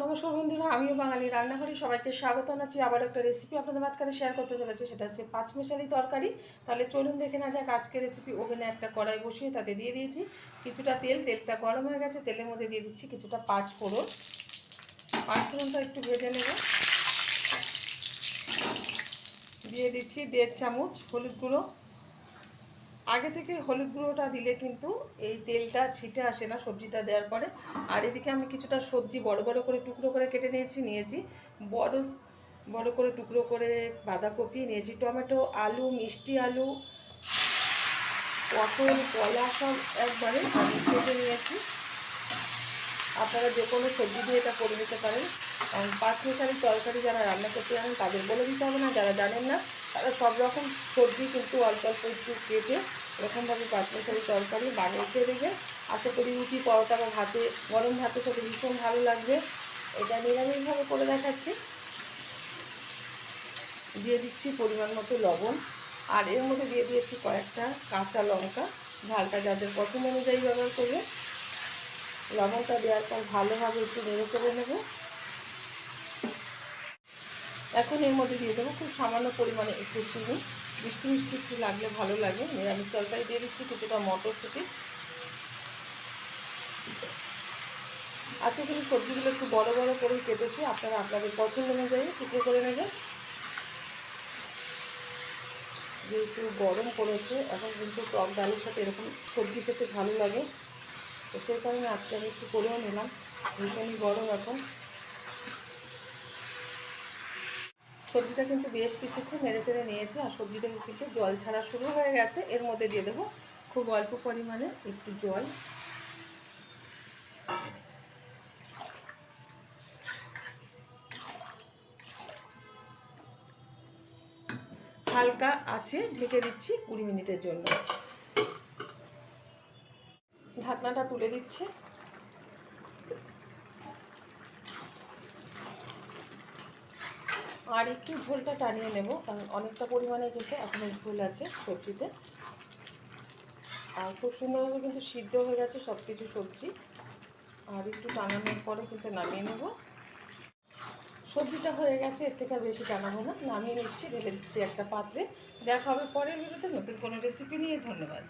নমস্কার বন্ধুরা, আমিও বাঙালি রান্নাঘরে সবাইকে স্বাগত জানাচ্ছি। আবার একটা রেসিপি আপনাদের মাঝখানে শেয়ার করতে চলেছে, সেটা হচ্ছে পাঁচমেশালি তরকারি। তাহলে চলুন দেখে না যাক আজকের রেসিপি। ওভেনে একটা কড়াই বসিয়ে তাতে দিয়ে দিয়েছি কিছুটা তেল। তেলটা গরম হয়ে গেছে, তেলের মধ্যে দিয়ে দিচ্ছি কিছুটা পাঁচফোড়ন। পাঁচফোড়নটা একটু ভেজে নেব। দিয়ে দিচ্ছি 1.5 চামচ হলুদ গুঁড়ো। আগে থেকে হলুদ গুঁড়োটা দিলে কিন্তু এই তেলটা ছিটে আসে না সবজিটা দেওয়ার পরে। আর এদিকে আমি কিছুটা সবজি বড় বড় করে টুকরো করে কেটে নিয়েছি বড় করে টুকরো করে বাঁধাকপি নিয়েছি, টমেটো, আলু, মিষ্টি আলু, পটল, কলা সব একবারে আমি কেটে নিয়েছি। আপনারা যে কোনো সবজি দিয়ে এটা করে নিতে পারেন, কারণ পাঁচমেশালি তরকারি যারা রান্না করতে জানেন তাদের বলে দিতে হবে না, যারা জানেন না তারা সব রকম সবজি কিন্তু অল্প অল্প একটু কেটে এরকমভাবে পাঁচমেশালি তরকারি বানিয়ে খেয়ে দেবে। আশা করি রুটি, পরোটা বা ভাতে, গরম ভাতের সাথে ভীষণ ভালো লাগবে। এটা নিরামিষভাবে করে দেখাচ্ছি। দিয়ে দিচ্ছি পরিমাণ মতো লবণ, আর এর মধ্যে দিয়ে দিয়েছি কয়েকটা কাঁচা লঙ্কা। ঝালটা যাদের পছন্দ অনুযায়ী ব্যবহার করবে। লবণটা দেওয়ার পর ভালোভাবে একটু নেড়ে চেড়ে নেব। এখন এর মধ্যে দিয়ে দেবো খুব সামান্য পরিমাণে একটু চিনি, মিষ্টি মিষ্টি একটু লাগলে ভালো লাগে। নিরামিষ তরকারি দিয়ে দিচ্ছি কিছুটা মটরশুঁটি। আজকে কিন্তু সবজিগুলো একটু বড় বড় করে কেটেছি, আপনারা আপনাদের পছন্দ অনুযায়ী টুকরো করে নেবেন। যেহেতু গরম পড়েছে, এখন কিন্তু টক ডালের সাথে এরকম সবজি খেতে ভালো লাগে, তো সেই কারণে আজকে আমি একটু করেও নিলাম। ভীষণই গরম এখন। সবজিটা কিন্তু বেশ কিছুক্ষণ নেড়ে চেড়ে নিয়েছে, আর সবজিটা কিন্তু জল ছাড়া শুরু হয়ে গেছে। এর মধ্যে দিয়ে দেবো খুব অল্প পরিমাণে একটু জল। হালকা আছে ঢেকে দিচ্ছি 20 মিনিটের জন্য। ঢাকনাটা তুলে দিচ্ছি। আর একটু ঝোলটা টানিয়ে নেব, কারণ অনেকটা পরিমাণে কিন্তু এখনো ঝোল আছে সবজিতে। আর খুব সুন্দরভাবে কিন্তু সিদ্ধ হয়ে গেছে সব কিছু সবজি। আর একটু টানানোর পরে কিন্তু নামিয়ে নেব। সবজিটা হয়ে গেছে, এর থেকে আর বেশি টানাবো না, নামিয়ে নিচ্ছি, ঢেলে দিচ্ছি একটা পাত্রে। দেখা হবে পরের ভিডিওতে নতুন কোনো রেসিপি নিয়ে। ধন্যবাদ।